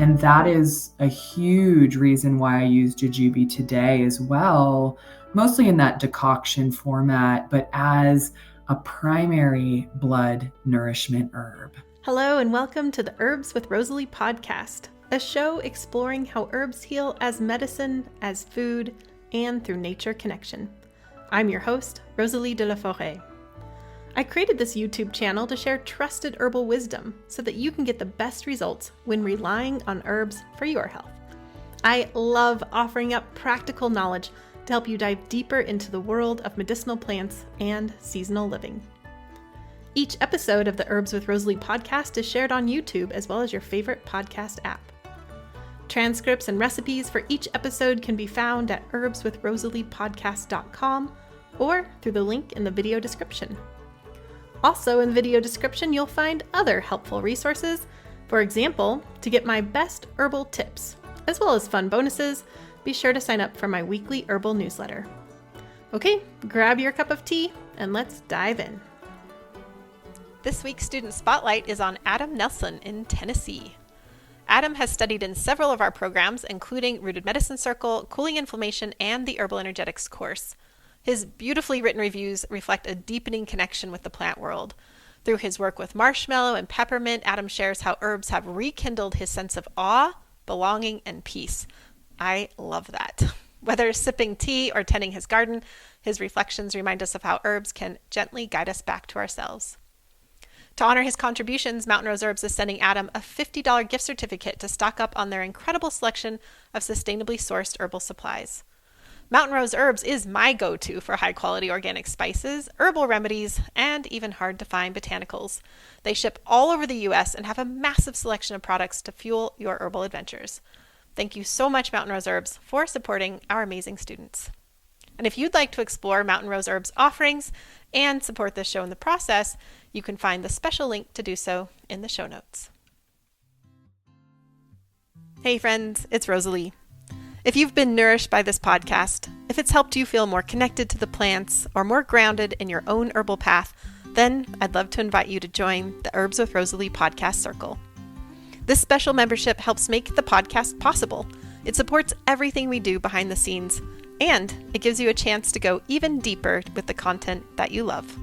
And that is a huge reason why I use jujube today as well, mostly in that decoction format, but as a primary blood nourishment herb. Hello and welcome to the Herbs with Rosalee podcast, a show exploring how herbs heal as medicine, as food, and through nature connection. I'm your host, Rosalee de la Forêt. I created this YouTube channel to share trusted herbal wisdom so that you can get the best results when relying on herbs for your health. I love offering up practical knowledge to help you dive deeper into the world of medicinal plants and seasonal living. Each episode of the Herbs with Rosalee podcast is shared on YouTube as well as your favorite podcast app. Transcripts and recipes for each episode can be found at herbswithrosaleepodcast.com or through the link in the video description. Also in the video description, you'll find other helpful resources. For example, to get my best herbal tips, as well as fun bonuses, be sure to sign up for my weekly herbal newsletter. Okay, grab your cup of tea and let's dive in. This week's student spotlight is on Adam Nelson in Tennessee. Adam has studied in several of our programs, including Rooted Medicine Circle, Cooling Inflammation, and the Herbal Energetics course. His beautifully written reviews reflect a deepening connection with the plant world. Through his work with marshmallow and peppermint, Adam shares how herbs have rekindled his sense of awe, belonging, and peace. I love that. Whether sipping tea or tending his garden, his reflections remind us of how herbs can gently guide us back to ourselves. To honor his contributions, Mountain Rose Herbs is sending Adam a $50 gift certificate to stock up on their incredible selection of sustainably sourced herbal supplies. Mountain Rose Herbs is my go-to for high-quality organic spices, herbal remedies, and even hard-to-find botanicals. They ship all over the U.S. and have a massive selection of products to fuel your herbal adventures. Thank you so much, Mountain Rose Herbs, for supporting our amazing students. And if you'd like to explore Mountain Rose Herbs offerings and support this show in the process, you can find the special link to do so in the show notes. Hey friends, it's Rosalee. If you've been nourished by this podcast, if it's helped you feel more connected to the plants or more grounded in your own herbal path, then I'd love to invite you to join the Herbs with Rosalee podcast circle. This special membership helps make the podcast possible. It supports everything we do behind the scenes, and it gives you a chance to go even deeper with the content that you love.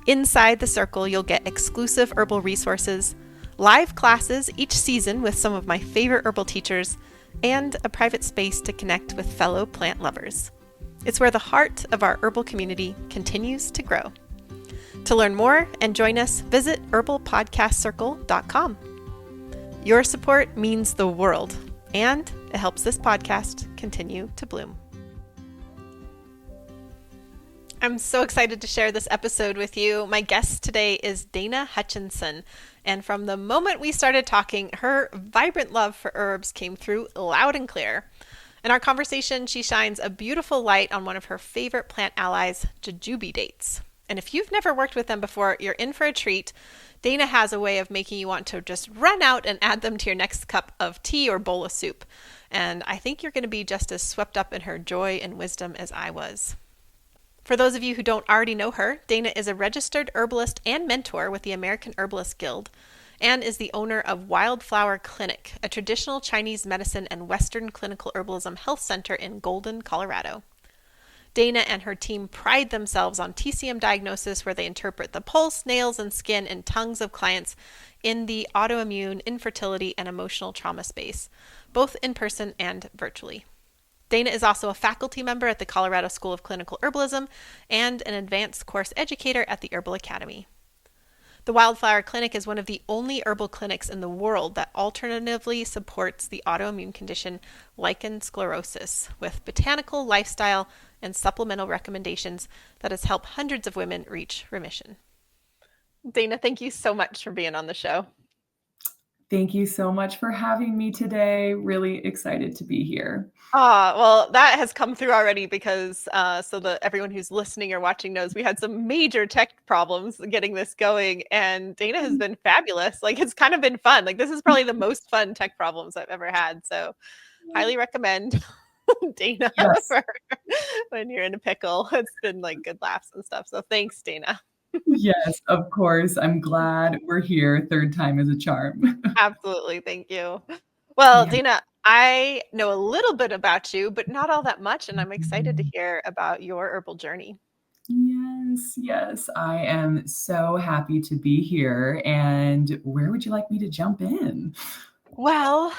Inside the circle, you'll get exclusive herbal resources, live classes each season with some of my favorite herbal teachers, and a private space to connect with fellow plant lovers. It's where the heart of our herbal community continues to grow. To learn more and join us, visit herbalpodcastcircle.com. Your support means the world, and it helps this podcast continue to bloom. I'm so excited to share this episode with you. My guest today is Dana Hutchinson, and from the moment we started talking, her vibrant love for herbs came through loud and clear. In our conversation, she shines a beautiful light on one of her favorite plant allies, jujube dates. And if you've never worked with them before, you're in for a treat. Dana has a way of making you want to just run out and add them to your next cup of tea or bowl of soup. And I think you're going to be just as swept up in her joy and wisdom as I was. For those of you who don't already know her, Dana is a registered herbalist and mentor with the American Herbalist Guild and is the owner of Wildflower Clinic, a traditional Chinese medicine and Western clinical herbalism health center in Golden, Colorado. Dana and her team pride themselves on TCM diagnosis, where they interpret the pulse, nails, and skin and tongues of clients in the autoimmune, infertility, and emotional trauma space, both in person and virtually. Dana is also a faculty member at the Colorado School of Clinical Herbalism and an advanced course educator at the Herbal Academy. The Wildflower Clinic is one of the only herbal clinics in the world that alternatively supports the autoimmune condition Lichen Sclerosus with botanical, lifestyle, and supplemental recommendations that has helped hundreds of women reach remission. Dana, thank you so much for being on the show. Thank you so much for having me today. Really excited to be here. Well, that has come through already because everyone who's listening or watching knows we had some major tech problems getting this going, and Dana has been fabulous. Like, it's kind of been fun. Like, this is probably the most fun tech problems I've ever had. So highly recommend Dana for when you're in a pickle. It's been like good laughs and stuff. So thanks, Dana. Yes, of course. I'm glad we're here. Third time is a charm. Absolutely. Thank you. Well, Yeah. Dina, I know a little bit about you, but not all that much, and I'm excited to hear about your herbal journey. Yes, yes. I am so happy to be here. And where would you like me to jump in? Well,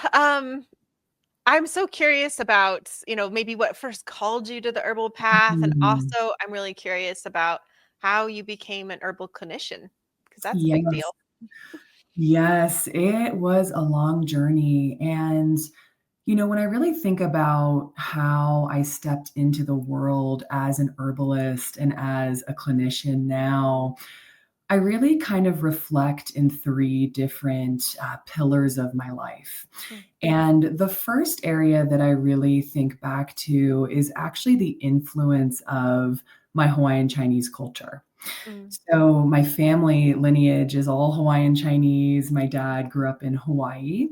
I'm so curious about, maybe what first called you to the herbal path, and Hmm. also I'm really curious about how you became an herbal clinician, because that's a big Yes, deal. yes. It was a long journey. And, when I really think about how I stepped into the world as an herbalist and as a clinician now, I really kind of reflect in three different pillars of my life. Mm, And the first area that I really think back to is actually the influence of my Hawaiian Chinese culture. mm, So, my family lineage is all Hawaiian Chinese. My dad grew up in Hawaii.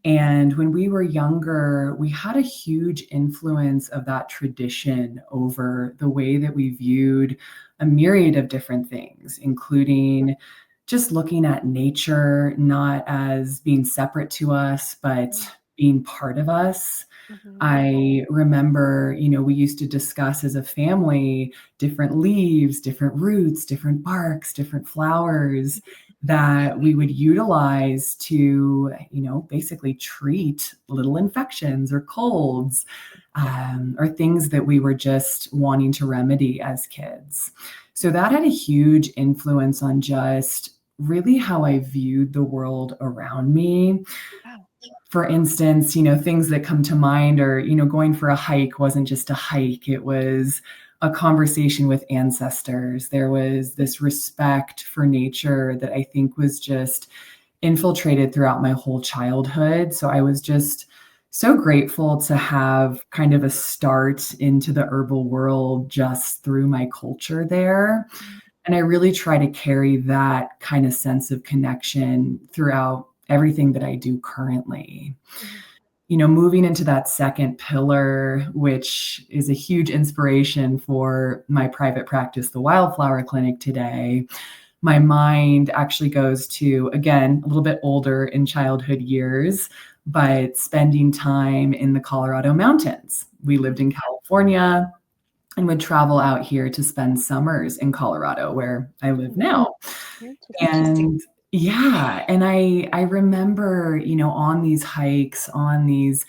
And when we were younger, we had a huge influence of that tradition over the way that we viewed a myriad of different things, including just looking at nature not as being separate to us, but mm, being part of us. mhm, I remember, we used to discuss as a family different leaves, different roots, different barks, different flowers that we would utilize to, basically treat little infections or colds, or things that we were just wanting to remedy as kids. So that had a huge influence on just really how I viewed the world around me. wow. For instance, things that come to mind are, going for a hike wasn't just a hike, it was a conversation with ancestors. There was this respect for nature that I think was just infiltrated throughout my whole childhood. So I was just so grateful to have kind of a start into the herbal world just through my culture there. Mm, And I really try to carry that kind of sense of connection throughout everything that I do currently. mhm, Moving into that second pillar, which is a huge inspiration for my private practice, the Wildflower Clinic today, my mind actually goes to, again, a little bit older in childhood years, but spending time in the Colorado mountains. We lived in California and would travel out here to spend summers in Colorado, where I live mm. now. Interesting. And yeah, and I remember, on these hikes, on these,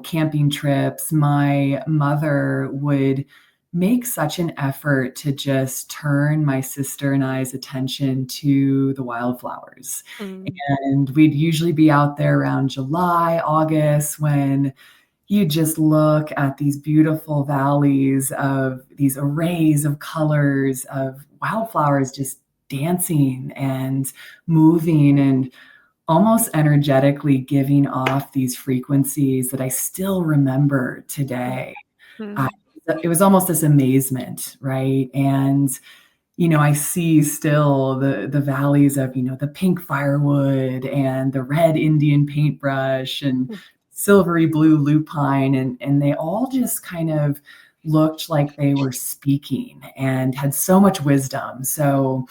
camping trips, my mother would make such an effort to just turn my sister and I's attention to the wildflowers. Mm, And we'd usually be out there around July, August when you just look at these beautiful valleys of these arrays of colors of wildflowers just dancing and moving and almost energetically giving off these frequencies that I still remember mm, today. Uh, mm, it was almost this amazement, right? And I see still the valleys of, the pink firewood and the red Indian paintbrush and mm, silvery blue lupine, and they all just kind of looked like they were speaking and had so much wisdom. So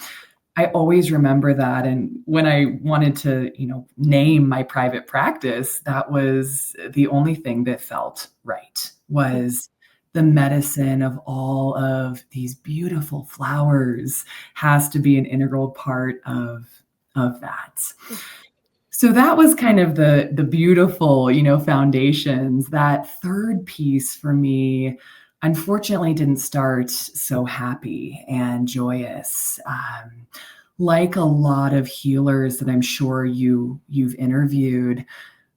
I always remember that. And when I wanted to, name my private practice, that was the only thing that felt right, mm, was the medicine of all of these beautiful flowers has to be an integral part of that. mm, So that was kind of the beautiful, foundations. That third piece for me, unfortunately, didn't start so happy and joyous. Like a lot of healers that I'm sure you've interviewed,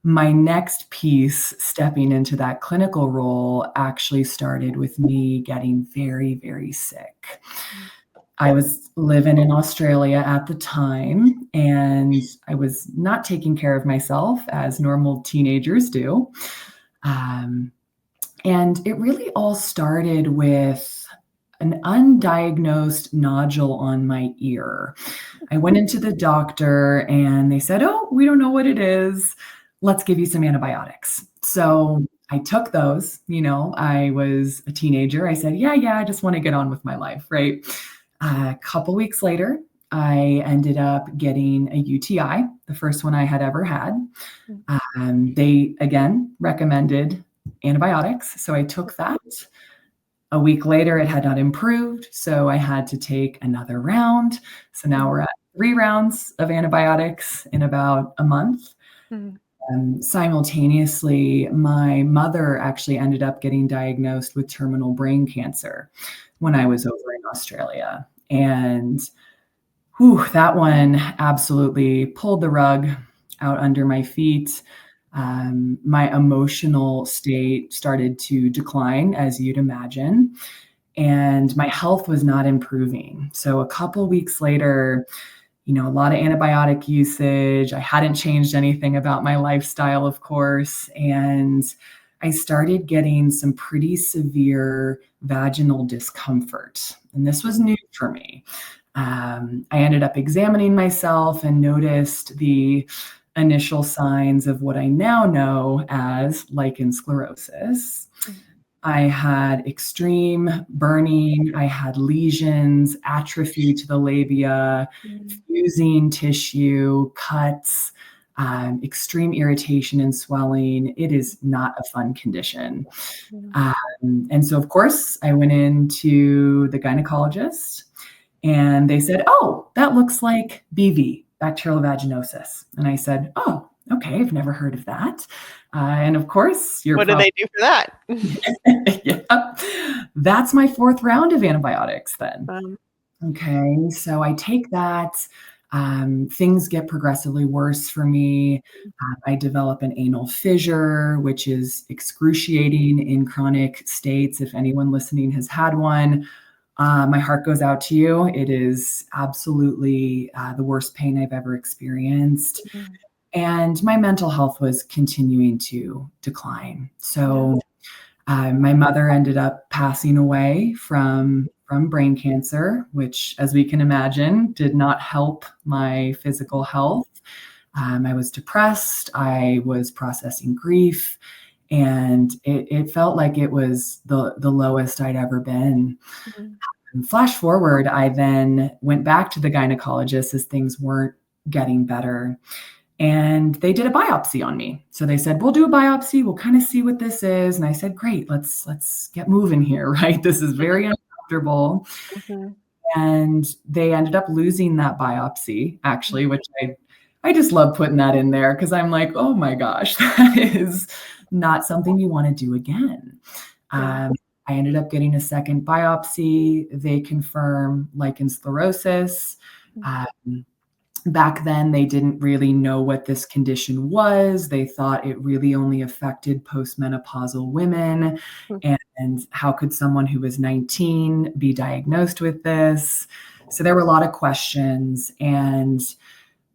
my next piece, stepping into that clinical role, actually started with me getting very, very sick. mm, I was living in Australia at the time, and I was not taking care of myself as normal teenagers do. Um, and it really all started with an undiagnosed nodule on my ear. I went into the doctor and they said, "Oh, we don't know what it is. Let's give you some antibiotics." So I took those. I was a teenager. I said, "Yeah, yeah, I just want to get on with my life," right? A couple weeks later, I ended up getting a UTI the first one I had ever had. They, again, recommended antibiotics. So I took that. A week later, it had not improved. So I had to take another round. So now we're at 3 rounds of antibiotics in about a month. Simultaneously, my mother actually ended up getting diagnosed with terminal brain cancer when I was over in Australia. And that one absolutely pulled the rug out under my feet. My emotional state started to decline, as you'd imagine, and my health was not improving. So a couple weeks later, a lot of antibiotic usage. I hadn't changed anything about my lifestyle, of course, and I started getting some pretty severe vaginal discomfort, and this was new for me. I ended up examining myself and noticed the initial signs of what I now know as lichen sclerosus. I had extreme burning. I had lesions, atrophy to the labia, fusing tissue, cuts, extreme irritation and swelling. It is not a fun condition. And so, of course, I went into the gynecologist and they said, "Oh, that looks like BV, bacterial vaginosis." And I said, "Oh, okay, I've never heard of that." And of course, what do they do for that? Yeah, that's my 4th round of antibiotics then. Okay, so I take that. Things get progressively worse for me. I develop an anal fissure, which is excruciating in chronic states. If anyone listening has had one, my heart goes out to you. It is absolutely the worst pain I've ever experienced. And my mental health was continuing to decline. So my mother ended up passing away from brain cancer, which, as we can imagine, did not help my physical health. I was depressed. I was processing grief. And it felt like it was the lowest I'd ever been. Flash forward, I then went back to the gynecologist as things weren't getting better. And they did a biopsy on me. So they said, "We'll do a biopsy. We'll kind of see what this is." And I said, "Great, let's get moving here, right? This is very uncomfortable." And they ended up losing that biopsy, actually, which I just love putting that in there because I'm like, oh my gosh, that is not something you want to do again. I ended up getting a second biopsy. They confirm lichen sclerosus. Back then, they didn't really know what this condition was. They thought it really only affected postmenopausal women. And how could someone who was 19 be diagnosed with this? So there were a lot of questions. And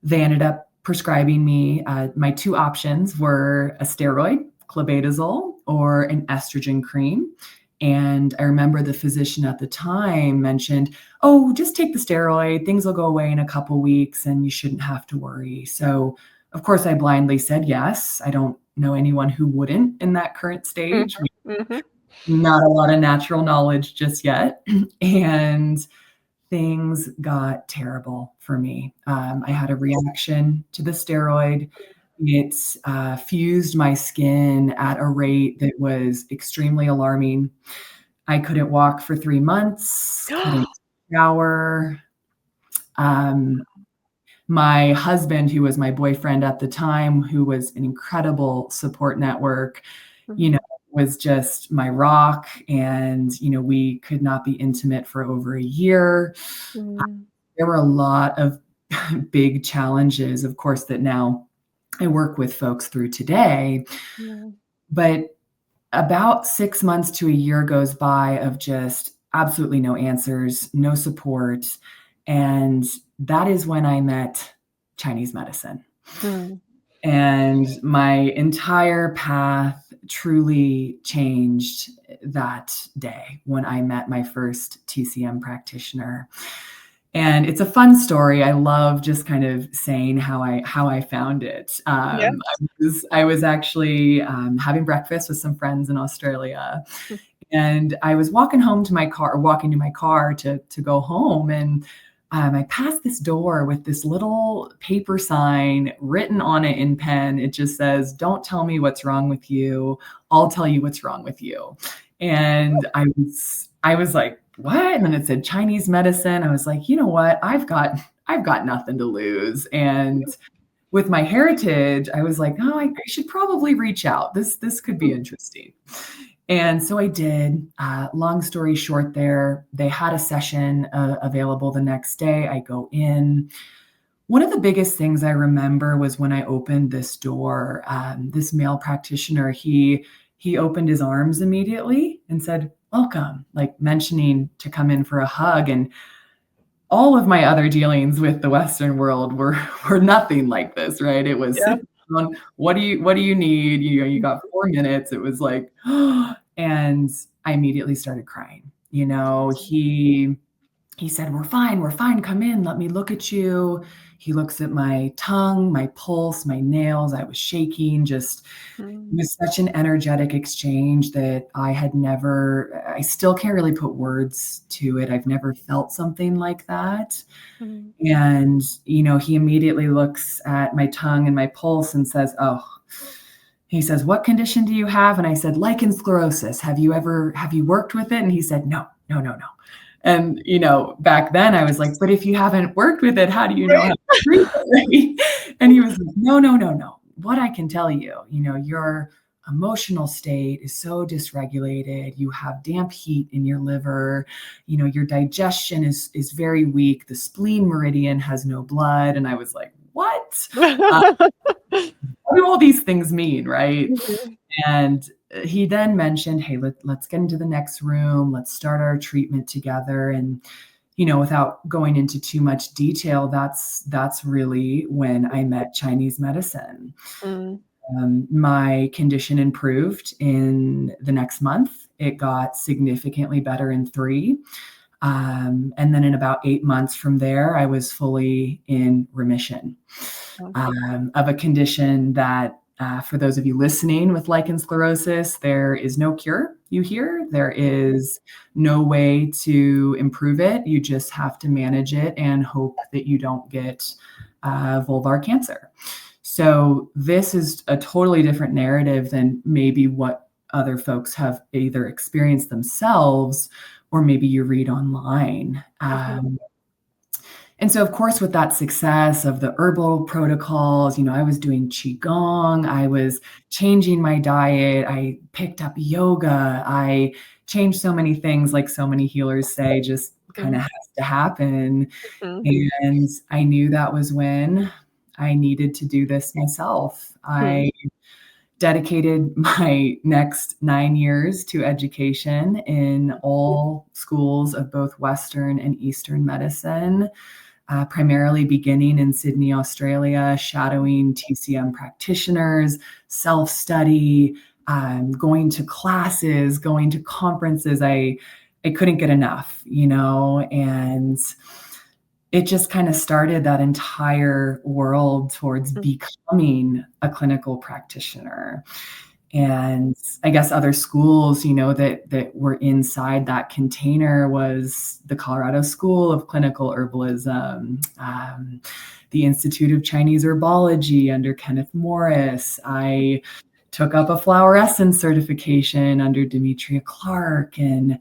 they ended up prescribing me. My 2 options were a steroid, clobetasol, or an estrogen cream. And I remember the physician at the time mentioned, "Oh, just take the steroid. Things will go away in a couple weeks and you shouldn't have to worry." So, of course, I blindly said yes. I don't know anyone who wouldn't in that current stage. Not a lot of natural knowledge just yet. And things got terrible for me. I had a reaction to the steroid. It fused my skin at a rate that was extremely alarming. I couldn't walk for 3 months, couldn't shower. My husband, who was my boyfriend at the time, who was an incredible support network, was just my rock. And, we could not be intimate for over a year. There were a lot of big challenges, of course, that now I work with folks through today. But about 6 months to a year goes by of just absolutely no answers, no support. And that is when I met Chinese medicine. And my entire path truly changed that day when I met my first TCM practitioner. And it's a fun story. I love just kind of saying how I found it. I was actually having breakfast with some friends in Australia, and I was walking to my car to go home, and I passed this door with this little paper sign written on it in pen. It just says, "Don't tell me what's wrong with you. I'll tell you what's wrong with you." And I was like, "What?" And then it said Chinese medicine. I was like, "You know what? I've got nothing to lose." And with my heritage, I was like, "Oh, I should probably reach out. This could be interesting." And so I did. Long story short, they had a session available the next day. I go in. One of the biggest things I remember was when I opened this door. This male practitioner, he opened his arms immediately and said, "Welcome," like mentioning to come in for a hug. And all of my other dealings with the Western world were nothing like this, right? It was Yeah. sit down, what do you need? You got 4 minutes. It was like, and I immediately started crying. He said, we're fine, come in, let me look at you." He looks at my tongue, my pulse, my nails. I was shaking, just it Mm, was such an energetic exchange that I still can't really put words to it. I've never felt something like that. mm, And, he immediately looks at my tongue and my pulse and says, he says, "What condition do you have?" And I said, "Lichen sclerosus. Have you worked with it?" And he said, "No, no, no, no." And, back then I was like, "But if you haven't worked with it, how do you know how right. to treat it?" Right? And he was like, "No, no, no, no. What I can tell you, your emotional state is so dysregulated. You have damp heat in your liver. Your digestion is very weak. The spleen meridian has no blood." And I was like, "What? Uh, what do all these things mean?" Right? Mhm, And he then mentioned, "Hey, let's get into the next room. Let's start our treatment together." And, without going into too much detail, that's really when I met Chinese medicine. mm, My condition improved in the next month. It got significantly better in 3. And then in about 8 months from there, I was fully in remission mm, of a condition that, for those of you listening with lichen sclerosus, there is no cure, you hear. There is no way to improve it. You just have to manage it and hope that you don't get vulvar cancer. So this is a totally different narrative than maybe what other folks have either experienced themselves or maybe you read online. mhm, And so, of course, with that success of the herbal protocols, I was doing qigong, I was changing my diet, I picked up yoga, I changed so many things, like so many healers say, just kind of mhm, has to happen. mhm, And I knew that was when I needed to do this myself. mhm, I dedicated my next 9 years to education in all schools of both Western and Eastern medicine, primarily beginning in Sydney, Australia, shadowing TCM practitioners, self-study, going to classes, going to conferences. I couldn't get enough, and it just kind of started that entire world towards mm, becoming a clinical practitioner. And I guess other schools, that were inside that container was the Colorado School of Clinical Herbalism, the Institute of Chinese Herbology under Kenneth Morris. I took up a flower essence certification under Demetria Clark, and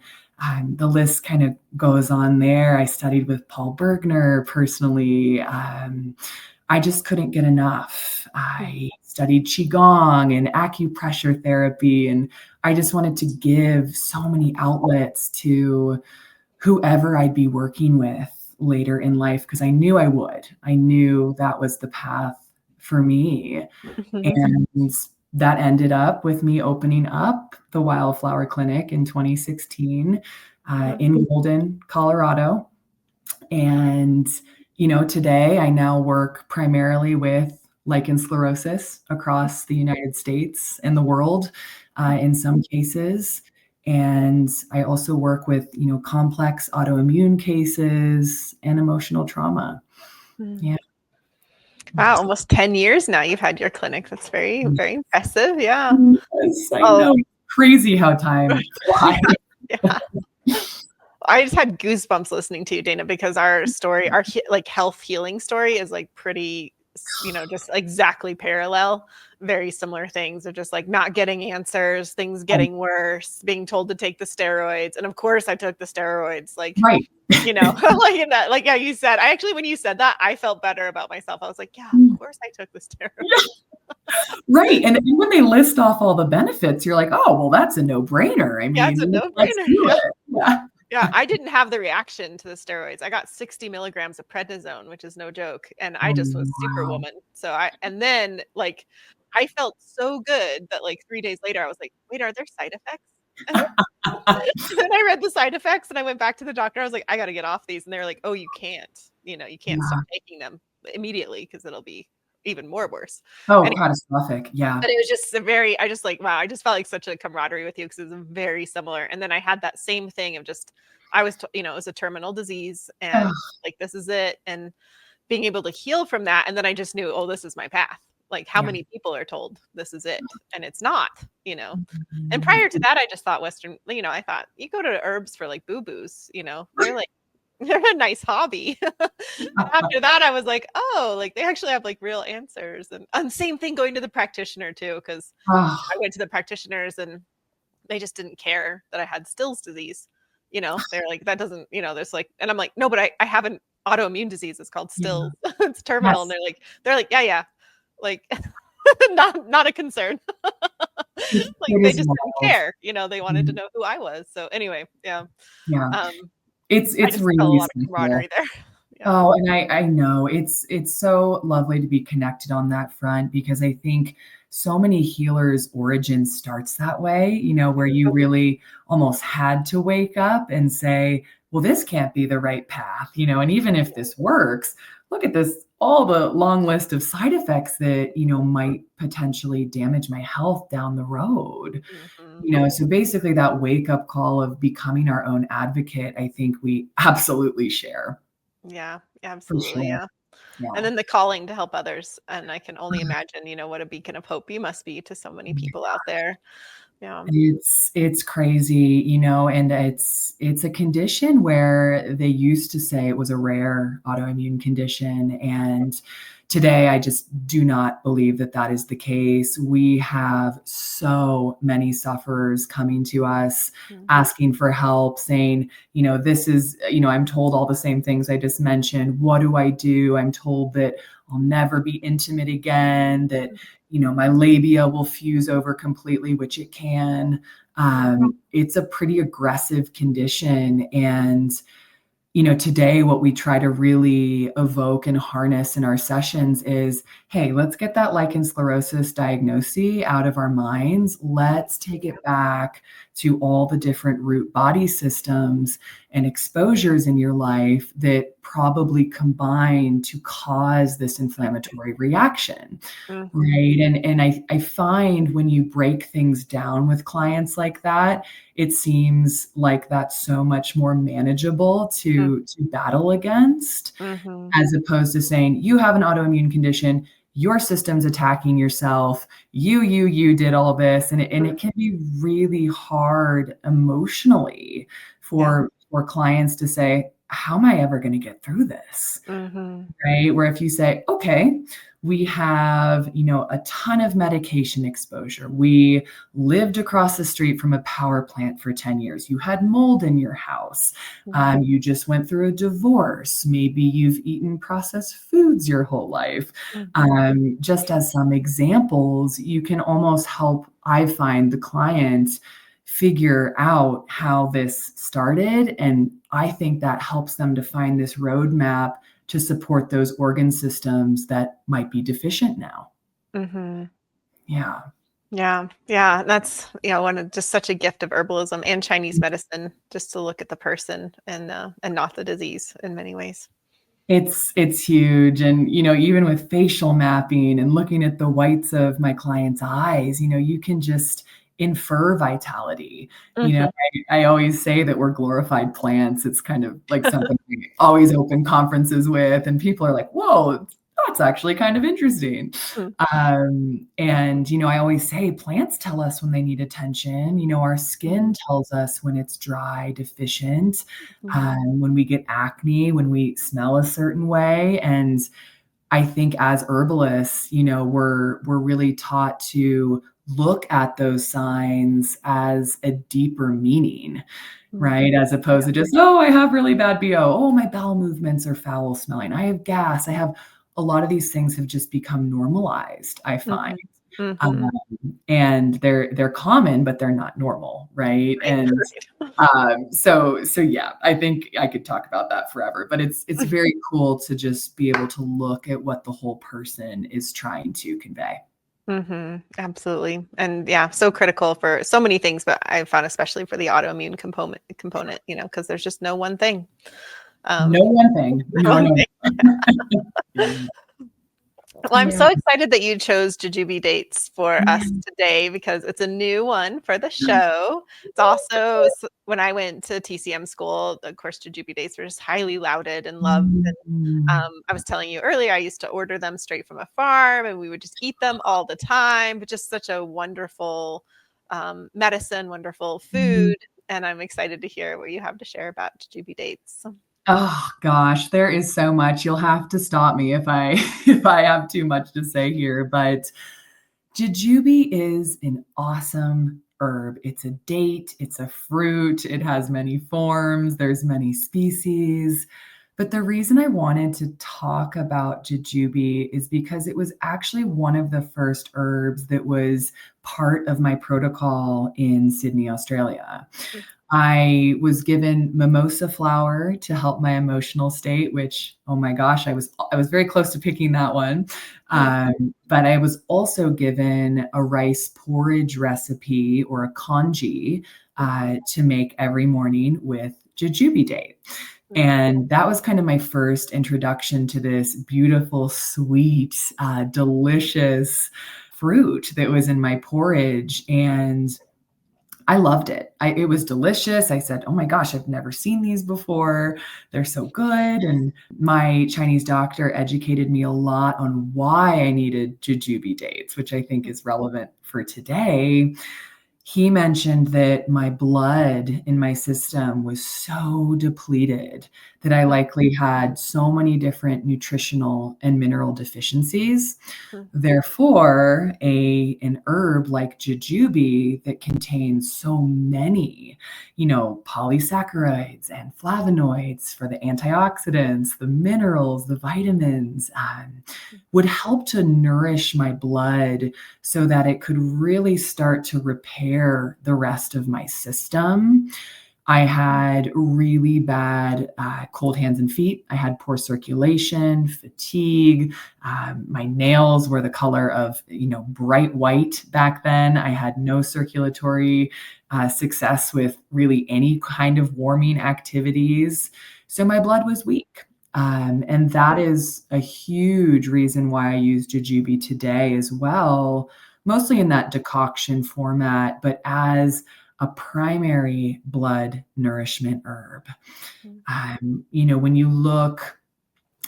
the list kind of goes on there. I studied with Paul Bergner personally. I just couldn't get enough. I studied Qigong and acupressure therapy, and I just wanted to give so many outlets to whoever I'd be working with later in life because I knew I would. I knew that was the path for me. mhm, And that ended up with me opening up the Wildflower Clinic in 2016 mhm, in Golden, Colorado. And, today I now work primarily with lichen sclerosus across the United States and the world in some cases. And I also work with, complex autoimmune cases and emotional trauma. mhm. Yeah. Wow, almost 10 years now you've had your clinic. That's very, very impressive. Yeah. Yes, I Oh, know. Crazy how time flies. yeah. I just had goosebumps listening to you, Dana, because our story, our like health healing story is like pretty, just exactly parallel, very similar things of just like not getting answers, things getting worse, being told to take the steroids. And of course I took the steroids, like, Right. like in that, like, yeah, you said, I actually, when you said that, I felt better about myself. I was like, yeah, of course I took the steroids. Right. And when they list off all the benefits, you're like, oh, well, that's a no-brainer. I Yeah, it's a mean, let's no-brainer. do Yeah. it. Yeah. Yeah, I didn't have the reaction to the steroids. I got 60 milligrams of prednisone, which is no joke. And I Oh, just was wow. superwoman. So and then like, I felt so good that like 3 days later, I was like, wait, are there side effects? And then I read the side effects and I went back to the doctor. I was like, I got to get off these. And they're like, oh, you can't, you can't Yeah. start taking them immediately because it'll be even more worse. Oh, And catastrophic. Yeah. but it was just I just like, wow, I just felt like such a camaraderie with you because it was very similar. And then I had that same thing of just, I was, it was a terminal disease and Ugh. like, this is it. And being able to heal from that. And then I just knew, oh, this is my path. Like how Yeah. many people are told this is it and it's not, And Mhm. prior to that, I just thought Western, I thought you go to herbs for like boo-boos, they're like, they're a nice hobby. After that, I was like, oh, like they actually have like real answers. And same thing going to the practitioner too, because Oh, I went to the practitioners and they just didn't care that I had Still's disease. They're like, that doesn't, there's like, and I'm like, no, but I have an autoimmune disease. It's called yeah. Still's. It's terminal. And Yes. they're like, yeah, like not a concern. Like It they is just didn't wild. care. They wanted to know who I was. So anyway, yeah. Yeah. Um, I It's just felt a really lot of simple. camaraderie there. Yeah. Oh, and I know it's so lovely to be connected on that front because I think so many healers' origin starts that way, where you really almost had to wake up and say, well, this can't be the right path, and even if this works, look at this, all the long list of side effects that, might potentially damage my health down the road. Mhm. So basically that wake up call of becoming our own advocate, I think we absolutely share. Yeah, For absolutely. sure. Yeah. And Yeah. then the calling to help others. And I can only imagine, what a beacon of hope you must be to so many people out there. Yeah. It's crazy, and it's a condition where they used to say it was a rare autoimmune condition, and today I just do not believe that that is the case. We have so many sufferers coming to us Mhm. asking for help, saying, this is, I'm told all the same things I just mentioned. What do I do? I'm told that I'll never be intimate again, that my labia will fuse over completely, which it can. It's a pretty aggressive condition. And, today what we try to really evoke and harness in our sessions is, hey, let's get that lichen sclerosus diagnosis out of our minds. Let's take it back to all the different root body systems and exposures in your life that probably combine to cause this inflammatory reaction. Mhm. Right. And I find when you break things down with clients like that, it seems like that's so much more manageable to battle against, Mhm. as opposed to saying, you have an autoimmune condition, your system's attacking yourself, you did all this. And it can be really hard emotionally Yeah. for clients to say, how am I ever going to get through this? Mhm. Right? Where if you say, okay, we have, a ton of medication exposure. We lived across the street from a power plant for 10 years. You had mold in your house. Mhm. You just went through a divorce. Maybe you've eaten processed foods your whole life. Mhm. Just as some examples, you can almost help, I find, the client figure out how this started. And I think that helps them to find this roadmap to support those organ systems that might be deficient now. Mhm. Yeah. Yeah. Yeah. That's, one of just such a gift of herbalism and Chinese medicine, just to look at the person and not the disease in many ways. It's huge. And, even with facial mapping and looking at the whites of my clients' eyes, you can just infer vitality. Mhm. I always say that we're glorified plants. It's kind of like something we always open conferences with, and people are like, whoa, that's actually kind of interesting. And, I always say plants tell us when they need attention. Our skin tells us when it's dry, deficient, when we get acne, when we smell a certain way. And I think as herbalists, we're really taught to look at those signs as a deeper meaning, right? As opposed to just, oh, I have really bad BO. Oh, my bowel movements are foul smelling. I have gas. I have a lot of these things have just become normalized, I find. And they're common, but they're not normal, right? And so yeah, I think I could talk about that forever, but it's very cool to just be able to look at what the whole person is trying to convey. Absolutely. And yeah, so critical for so many things, but I found especially for the autoimmune component, because there's just no one thing. No one thing. You are no. Well, I'm so excited that you chose Jujube dates for us today because it's a new one for the show. It's also when I went to TCM school, of course, Jujube dates were just highly lauded and loved. And I was telling you earlier, I used to order them straight from a farm and we would just eat them all the time, but just such a wonderful medicine, wonderful food. And I'm excited to hear what you have to share about Jujube dates. Oh gosh, there is so much. You'll have to stop me if I if I have too much to say here, but jujube is an awesome herb. It's a date, it's a fruit, it has many forms, there's many species. But the reason I wanted to talk about jujube is because it was actually one of the first herbs that was part of my protocol in Sydney, Australia. I was given mimosa flower to help my emotional state, which, oh my gosh, I was very close to picking that one. But I was also given a rice porridge recipe or a congee to make every morning with jujube date. And that was kind of my first introduction to this beautiful, sweet, delicious fruit that was in my porridge. And I loved it. It was delicious. I said, oh my gosh, I've never seen these before. They're so good. And my Chinese doctor educated me a lot on why I needed jujube dates, which I think is relevant for today. He mentioned that my blood in my system was so depleted that I likely had so many different nutritional and mineral deficiencies. Therefore, an herb like jujube that contains so many, polysaccharides and flavonoids for the antioxidants, the minerals, the vitamins, would help to nourish my blood so that it could really start to repair the rest of my system. I had really bad cold hands and feet. I had poor circulation, fatigue. My nails were the color of, bright white back then. I had no circulatory success with really any kind of warming activities. So my blood was weak. And that is a huge reason why I use jujube today as well, mostly in that decoction format, but as a primary blood nourishment herb. When you look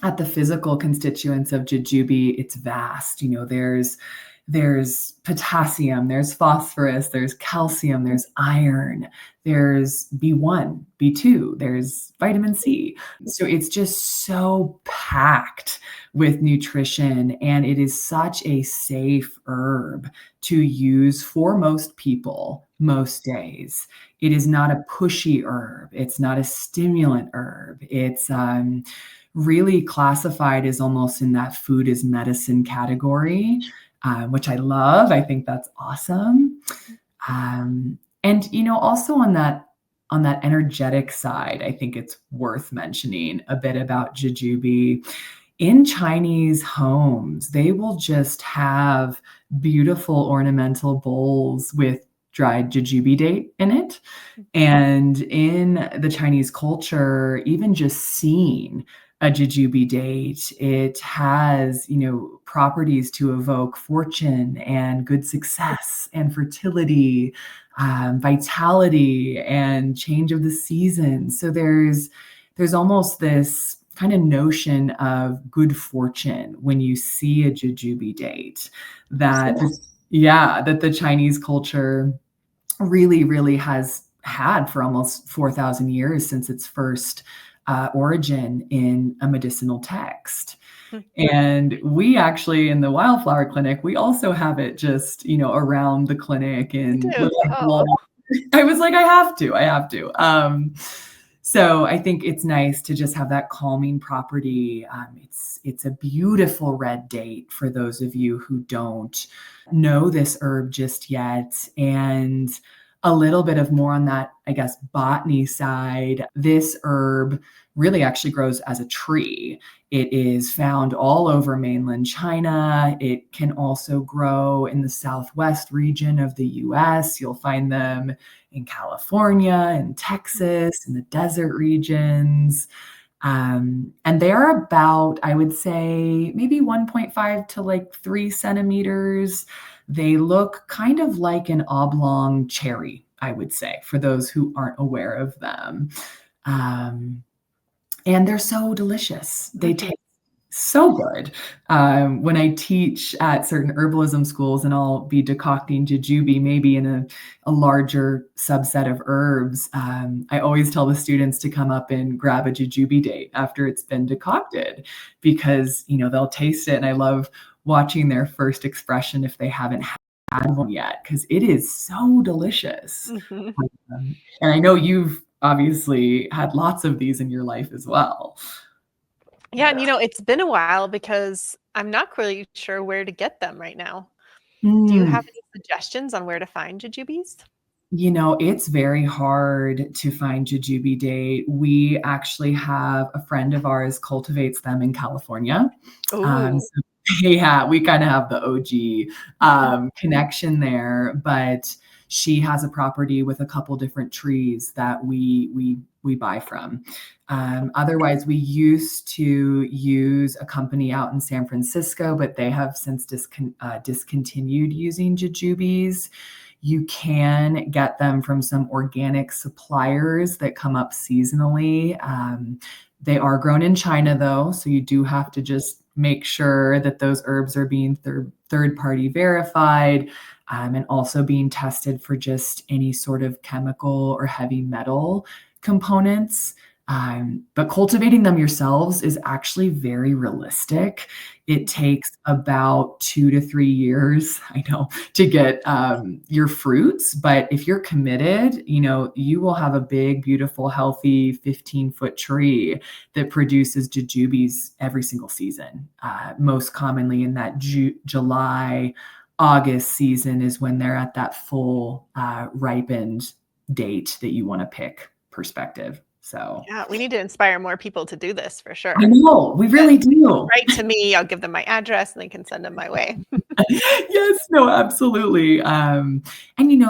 at the physical constituents of jujube, it's vast. There's potassium, there's phosphorus, there's calcium, there's iron, there's B1, B2, there's vitamin C. So it's just so packed with nutrition, and it is such a safe herb to use for most people most days. It is not a pushy herb. It's not a stimulant herb. It's really classified as almost in that food as medicine category. Which I love. I think that's awesome. And also on that energetic side, I think it's worth mentioning a bit about jujube. In Chinese homes, they will just have beautiful ornamental bowls with dried jujube date in it. And in the Chinese culture, even just seeing a jujube date, it has, properties to evoke fortune and good success and fertility, vitality and change of the seasons. So there's almost this kind of notion of good fortune when you see a jujube date, that that the Chinese culture really, really has had for almost 4,000 years since its first origin in a medicinal text. And we actually, in the wildflower clinic, we also have it just, around the clinic You and do. Oh. I was like, I have to. So I think it's nice to just have that calming property. It's a beautiful red date for those of you who don't know this herb just yet. And a little bit of more on that, I guess, botany side. This herb really actually grows as a tree. It is found all over mainland China. It can also grow in the southwest region of the US. You'll find them in California and Texas, in the desert regions. And they are about, I would say, maybe 1.5 to like 3 centimeters. They look kind of like an oblong cherry, I would say, for those who aren't aware of them. And they're so delicious. They taste so good. When I teach at certain herbalism schools and I'll be decocting jujube, maybe in a larger subset of herbs, I always tell the students to come up and grab a jujube date after it's been decocted, because, they'll taste it. And I love watching their first expression if they haven't had one yet, because it is so delicious. And I know you've obviously had lots of these in your life as well. Yeah, and it's been a while because I'm not really sure where to get them right now. Do you have any suggestions on where to find jujubes? It's very hard to find jujube date. We actually have a friend of ours cultivates them in California. Oh, So yeah, we kind of have the OG connection there, but she has a property with a couple different trees that we buy from. Otherwise, we used to use a company out in San Francisco, but they have since discontinued using jujubes. You can get them from some organic suppliers that come up seasonally. They are grown in China, though, so you do have to just make sure that those herbs are being third-party verified, and also being tested for just any sort of chemical or heavy metal components. But cultivating them yourselves is actually very realistic. It takes about 2 to 3 years, I know, to get your fruits. But if you're committed, you will have a big, beautiful, healthy 15-foot tree that produces jujubes every single season. Most commonly in that July, August season is when they're at that full ripened date that you want to pick perspective. So yeah, we need to inspire more people to do this for sure. I know, we really do. Write to me, I'll give them my address and they can send them my way. Yes, no, absolutely. And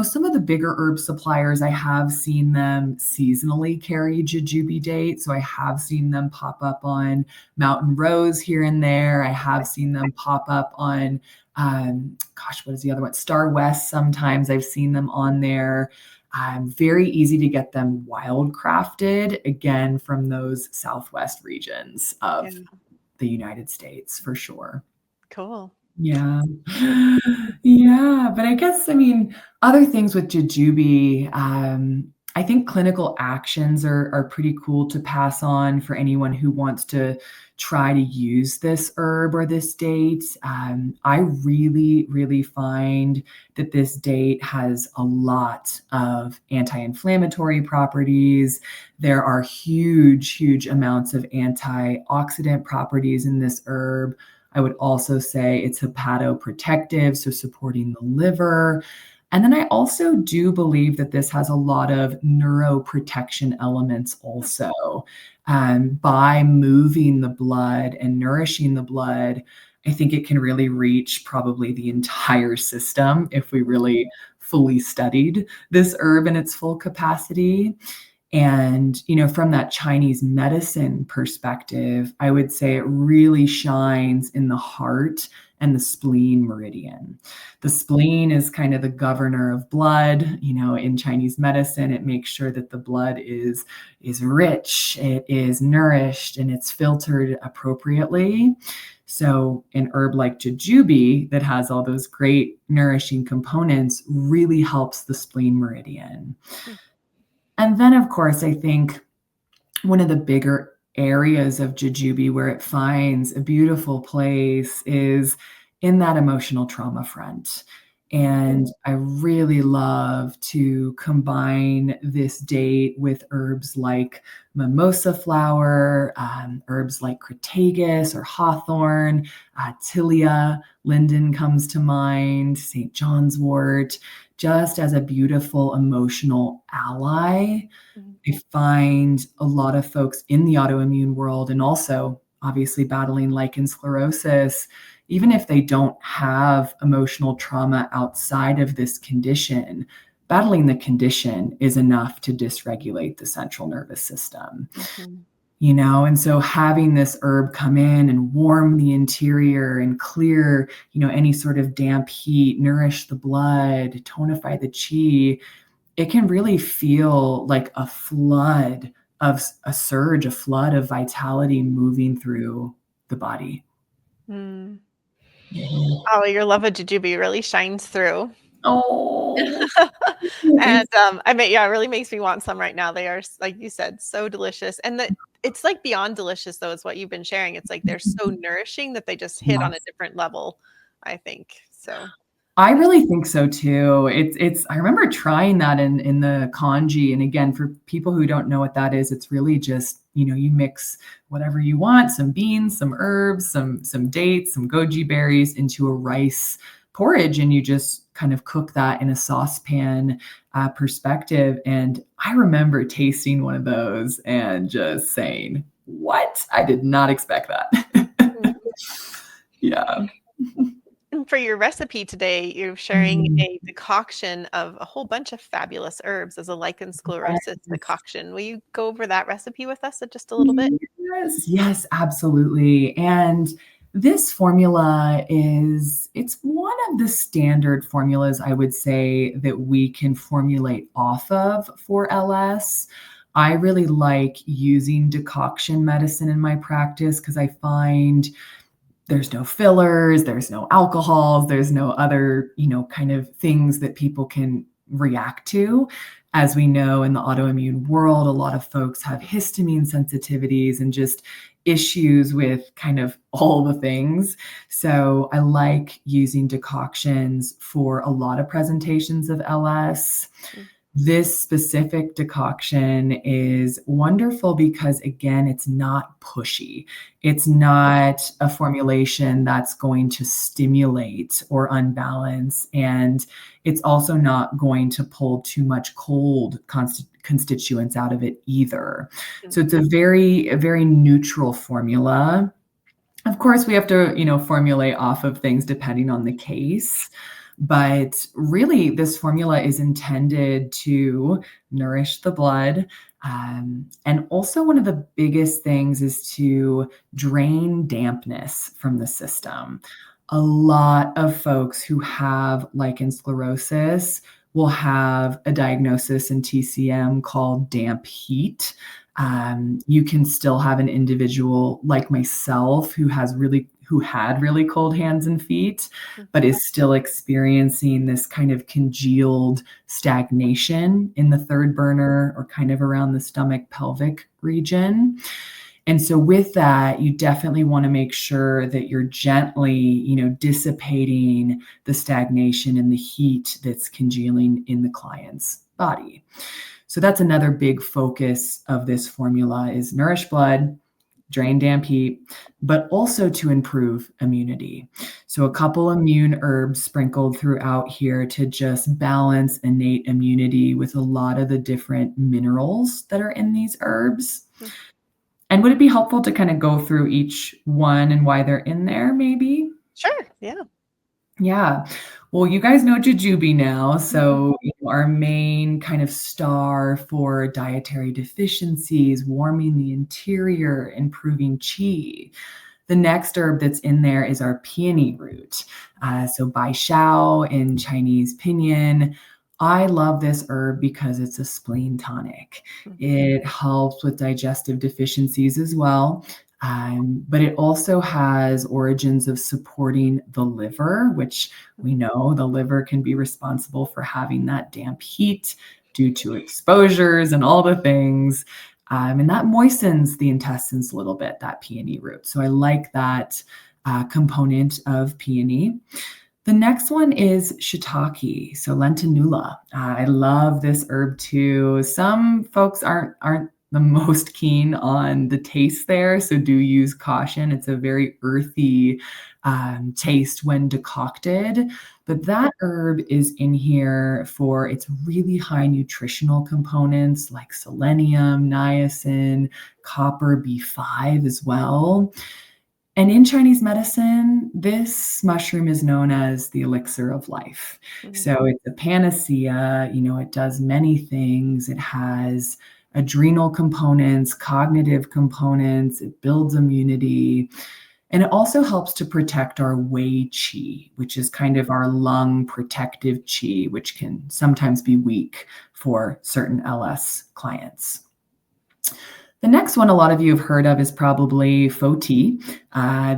some of the bigger herb suppliers, I have seen them seasonally carry jujube date. So I have seen them pop up on Mountain Rose here and there. I have seen them pop up on, what is the other one? Star West. Sometimes I've seen them on there. Very easy to get them wildcrafted, again, from those Southwest regions of the United States, for sure. Cool. Yeah. Yeah, but I guess, other things with jujube, I think clinical actions are pretty cool to pass on for anyone who wants to try to use this herb or this date. I really, really find that this date has a lot of anti-inflammatory properties. There are huge, huge amounts of antioxidant properties in this herb. I would also say it's hepatoprotective, so supporting the liver. And then I also do believe that this has a lot of neuroprotection elements also. By moving the blood and nourishing the blood, I think it can really reach probably the entire system if we really fully studied this herb in its full capacity. And, from that Chinese medicine perspective, I would say it really shines in the heart and the spleen meridian. The spleen is kind of the governor of blood. In Chinese medicine, it makes sure that the blood is rich, it is nourished, and it's filtered appropriately. So an herb like jujube that has all those great nourishing components really helps the spleen meridian. And then, of course, I think one of the bigger areas of jujube where it finds a beautiful place is in that emotional trauma front. And I really love to combine this date with herbs like mimosa flower, herbs like crataegus or hawthorn, tilia, linden comes to mind, St. John's wort, just as a beautiful emotional ally. I find a lot of folks in the autoimmune world and also obviously battling lichen sclerosus, even if they don't have emotional trauma outside of this condition, battling the condition is enough to dysregulate the central nervous system. And so having this herb come in and warm the interior and clear, any sort of damp heat, nourish the blood, tonify the chi, it can really feel like a flood of a surge, a flood of vitality moving through the body. Oh, your love of jujube really shines through. Oh, And, I mean, yeah, it really makes me want some right now. They are, like you said, so delicious. And it's like beyond delicious though, is what you've been sharing. It's like they're so nourishing that they just hit on a yes. different level, I think. So I really think so too. I remember trying that in the congee. And again, for people who don't know what that is, it's really just, you mix whatever you want, some beans, some herbs, some dates, some goji berries into a rice porridge, and you just kind of cook that in a saucepan perspective. And I remember tasting one of those and just saying, what? I did not expect that. Yeah. and for your recipe today, you're sharing a decoction of a whole bunch of fabulous herbs as a lichen sclerosus decoction. Will you go over that recipe with us just a little bit? Yes, absolutely. And this formula it's one of the standard formulas, I would say, that we can formulate off of for LS. I really like using decoction medicine in my practice because I find there's no fillers, there's no alcohols, there's no other, kind of things that people can react to. As we know in the autoimmune world, a lot of folks have histamine sensitivities and just issues with kind of all the things. So I like using decoctions for a lot of presentations of LS. This specific decoction is wonderful because, again, it's not pushy. It's not a formulation that's going to stimulate or unbalance. And it's also not going to pull too much cold constituents out of it either. So it's a very neutral formula. Of course, we have to, formulate off of things depending on the case. But really, this formula is intended to nourish the blood. And also, one of the biggest things is to drain dampness from the system. A lot of folks who have lichen sclerosus will have a diagnosis in TCM called damp heat. You can still have an individual like myself who had really cold hands and feet, but is still experiencing this kind of congealed stagnation in the third burner or kind of around the stomach pelvic region. And so with that, you definitely want to make sure that you're gently, dissipating the stagnation and the heat that's congealing in the client's body. So that's another big focus of this formula is nourish blood, drain damp heat, but also to improve immunity. So a couple immune herbs sprinkled throughout here to just balance innate immunity with a lot of the different minerals that are in these herbs. And would it be helpful to kind of go through each one and why they're in there, maybe? Sure. Yeah. Yeah. Well, you guys know jujube now. So our main kind of star for dietary deficiencies, warming the interior, improving qi. The next herb that's in there is our peony root. So Bai Shao in Chinese pinyin. I love this herb because it's a spleen tonic. It helps with digestive deficiencies as well. But it also has origins of supporting the liver, which we know the liver can be responsible for having that damp heat due to exposures and all the things. And that moistens the intestines a little bit, that peony root. So I like that component of peony. The next one is shiitake, so lentinula. I love this herb too. Some folks aren't the most keen on the taste there, so do use caution. It's a very earthy taste when decocted, but that herb is in here for its really high nutritional components like selenium, niacin, copper, B5 as well. And in Chinese medicine, this mushroom is known as the elixir of life. So it's a panacea, it does many things. It has adrenal components, cognitive components, it builds immunity, and it also helps to protect our wei qi, which is kind of our lung protective qi, which can sometimes be weak for certain LS clients. The next one a lot of you have heard of is probably faux tea.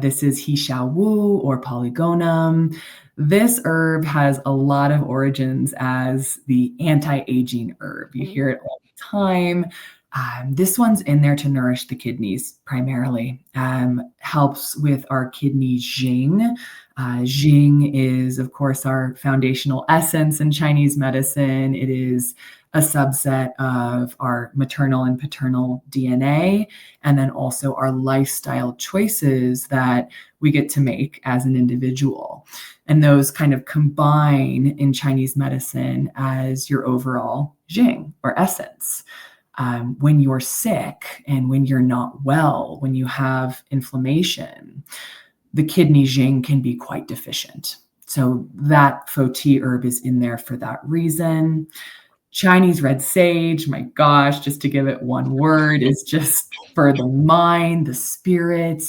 This is He Xiao Wu or Polygonum. This herb has a lot of origins as the anti-aging herb. You hear it all the time. This one's in there to nourish the kidneys primarily. Helps with our kidney jing. Jing is, of course, our foundational essence in Chinese medicine. It is a subset of our maternal and paternal DNA, and then also our lifestyle choices that we get to make as an individual. And those kind of combine in Chinese medicine as your overall jing or essence. When you're sick and when you're not well, when you have inflammation, the kidney jing can be quite deficient. So that faux tea herb is in there for that reason. Chinese red sage, my gosh, just to give it one word, is just for the mind, the spirit.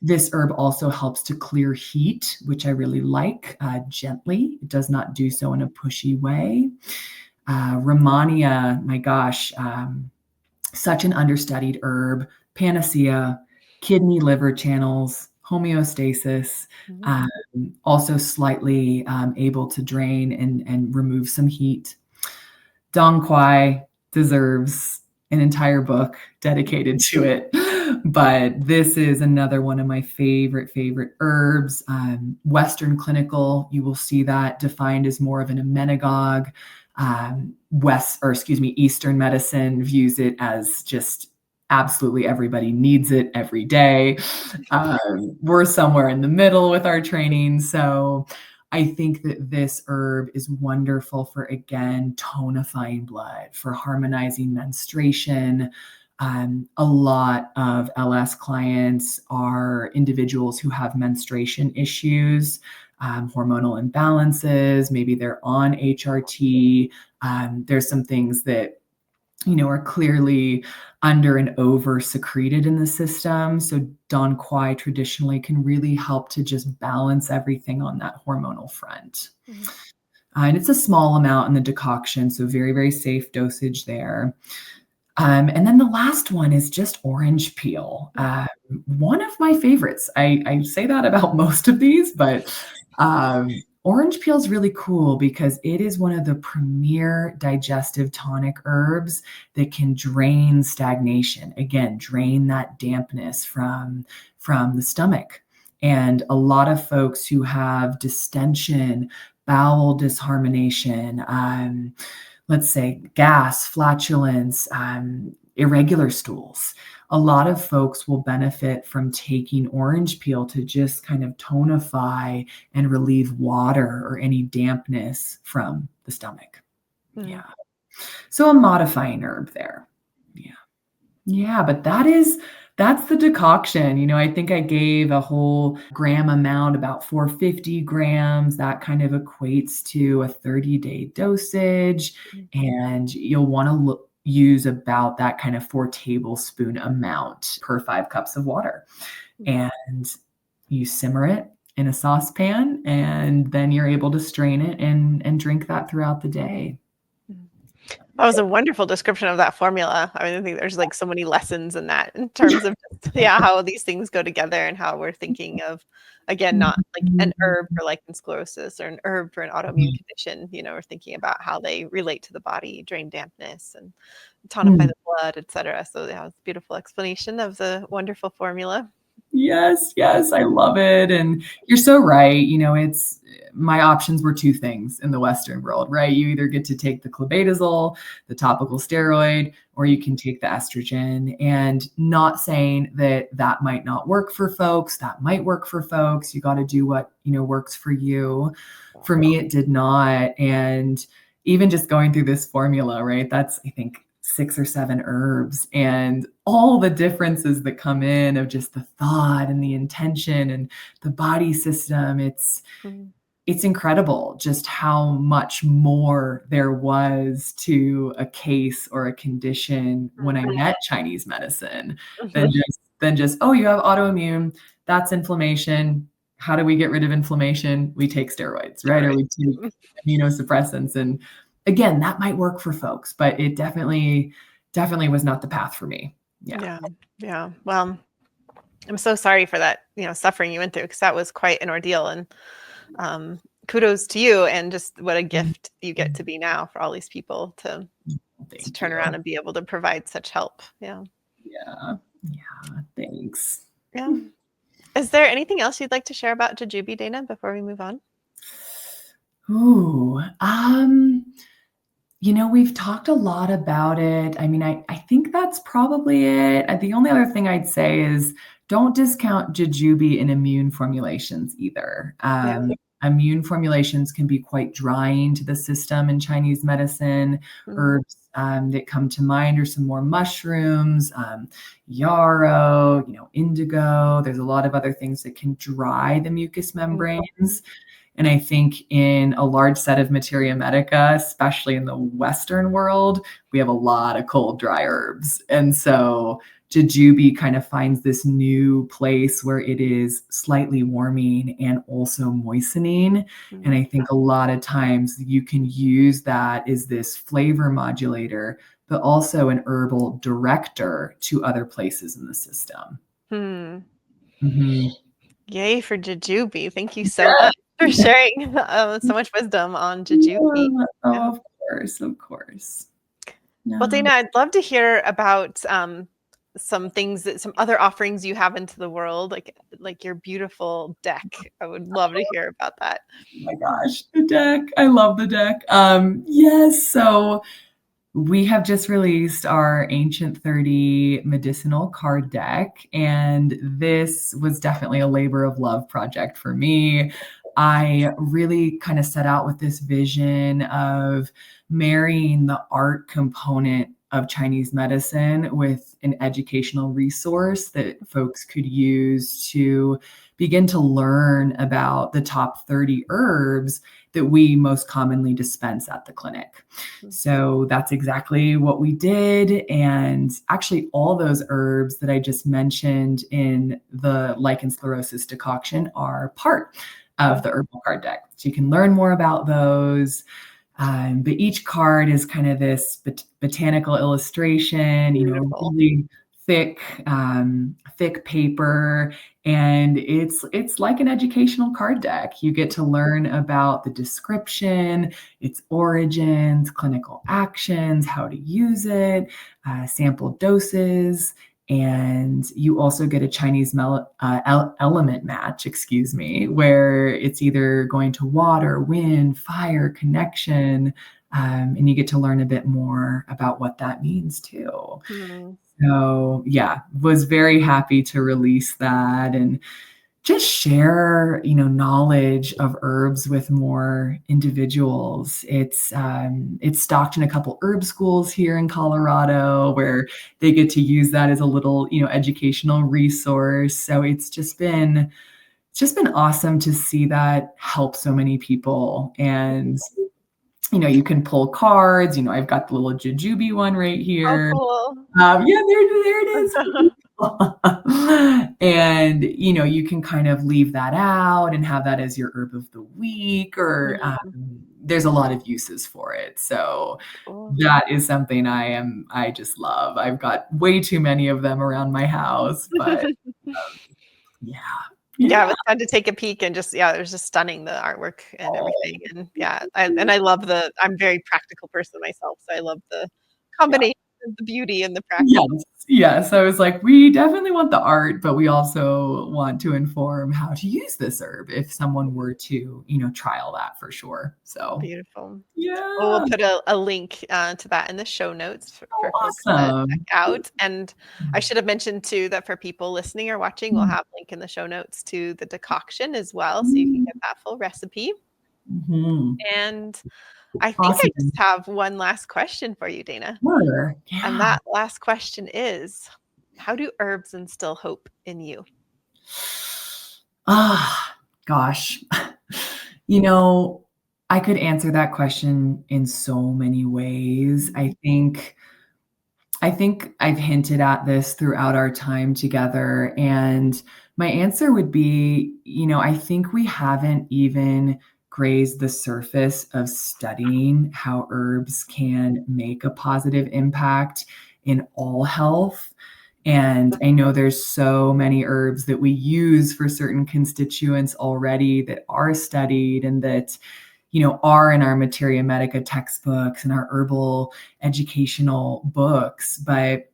This herb also helps to clear heat, which I really like, gently. It does not do so in a pushy way. Rehmannia, my gosh, such an understudied herb, panacea, kidney liver channels, homeostasis, also slightly able to drain and remove some heat. Dong Quai deserves an entire book dedicated to it. But this is another one of my favorite herbs. Western clinical, you will see that defined as more of an emmenagogue. Eastern medicine views it as just absolutely everybody needs it every day. We're somewhere in the middle with our training. So I think that this herb is wonderful for, again, tonifying blood, for harmonizing menstruation. A lot of LS clients are individuals who have menstruation issues, hormonal imbalances. Maybe they're on HRT. There's some things that are clearly under and over secreted in the system. So Don Quai traditionally can really help to just balance everything on that hormonal front. And it's a small amount in the decoction, so very, very safe dosage there. And then the last one is just orange peel. One of my favorites. I say that about most of these, but orange peel is really cool because it is one of the premier digestive tonic herbs that can drain stagnation. Again, drain that dampness from the stomach. And a lot of folks who have distension, bowel disharmonization, let's say gas, flatulence, irregular stools. A lot of folks will benefit from taking orange peel to just kind of tonify and relieve water or any dampness from the stomach. Yeah. So a modifying herb there. Yeah. Yeah, but that is That's the decoction. I think I gave a whole gram amount, about 450 grams. That kind of equates to a 30-day dosage. And you'll want to use about that kind of 4 tablespoon amount per 5 cups of water. And you simmer it in a saucepan, and then you're able to strain it and drink that throughout the day. That was a wonderful description of that formula. I mean, I think there's like so many lessons in that in terms of just, how these things go together and how we're thinking of, again, not like an herb for lichen sclerosis or an herb for an autoimmune condition. We're thinking about how they relate to the body, drain dampness and tonify the blood, etc. So yeah, it's a beautiful explanation of the wonderful formula. Yes, I love it. And you're so right. My options were two things in the Western world, right? You either get to take the clobetasol, the topical steroid, or you can take the estrogen. And not saying that that might not work for folks, that might work for folks. You got to do what, works for you. For me, it did not. And even just going through this formula, right? That's, I think, 6 or 7 herbs, and all the differences that come in of just the thought and the intention and the body system. It's incredible just how much more there was to a case or a condition when I met Chinese medicine than just, oh, you have autoimmune, that's inflammation. How do we get rid of inflammation? We take steroids, right? Or we take immunosuppressants. And again, that might work for folks, but it definitely was not the path for me. Yeah. Well, I'm so sorry for that, suffering you went through, because that was quite an ordeal. And kudos to you, and just what a gift you get to be now for all these people to turn around and be able to provide such help. Yeah. Thanks. Yeah. Is there anything else you'd like to share about Jujube, Dana, before we move on? Ooh, we've talked a lot about it. I mean, I think that's probably it. The only other thing I'd say is don't discount jujube in immune formulations either. Immune formulations can be quite drying to the system in Chinese medicine. Herbs that come to mind are some more mushrooms, yarrow, indigo. There's a lot of other things that can dry the mucous membranes. And I think in a large set of materia medica, especially in the Western world, we have a lot of cold, dry herbs. And so jujube kind of finds this new place where it is slightly warming and also moistening. And I think a lot of times you can use that as this flavor modulator, but also an herbal director to other places in the system. Yay for jujube. Thank you so much for sharing so much wisdom on jujube. Of course. Well, Dana, I'd love to hear about some other offerings you have into the world, like your beautiful deck. I would love to hear about that. Oh my gosh, the deck. I love the deck. Yes, so we have just released our Ancient 30 medicinal card deck, and this was definitely a labor of love project for me. I really kind of set out with this vision of marrying the art component of Chinese medicine with an educational resource that folks could use to begin to learn about the top 30 herbs that we most commonly dispense at the clinic. So that's exactly what we did. And actually all those herbs that I just mentioned in the Lichen Sclerosus Decoction are part of the herbal card deck. So you can learn more about those. But each card is kind of this botanical illustration, really thick paper, and it's like an educational card deck. You get to learn about the description, its origins, clinical actions, how to use it, sample doses. And you also get a Chinese element match, where it's either going to water, wind, fire, connection, and you get to learn a bit more about what that means too. So yeah, was very happy to release that. And just share, knowledge of herbs with more individuals. It's stocked in a couple herb schools here in Colorado where they get to use that as a little, educational resource. So it's just been awesome to see that help so many people. And you can pull cards. I've got the little Jujube one right Oh, here. cool. Yeah, there it is. And you can kind of leave that out and have that as your herb of the week, or there's a lot of uses for it. So Cool. that is something I just love. I've got way too many of them around my house, but yeah. Yeah, it was fun to take a peek and just it was just stunning, the artwork and everything. And I love I'm a very practical person myself, so I love the combination of the beauty and the practice. Yes, yes. I was like, we definitely want the art, but we also want to inform how to use this herb if someone were to, trial that for sure. So Beautiful. Well, yeah, we'll put a link to that in the show notes for folks to check awesome. out. And I should have mentioned too that for people listening or watching, we'll have a link in the show notes to the decoction as well, so you can get that full recipe. Mhm. And I think I Awesome. just have one last question for you, Dana. Sure. And Yeah. that last question is, how do herbs instill hope in you? Gosh. You know, I could answer that question in so many ways. I think I've hinted at this throughout our time together, and my answer would be, I think we haven't even grazed the surface of studying how herbs can make a positive impact in all health. And I know there's so many herbs that we use for certain constituents already that are studied and that are in our Materia Medica textbooks and our herbal educational books. But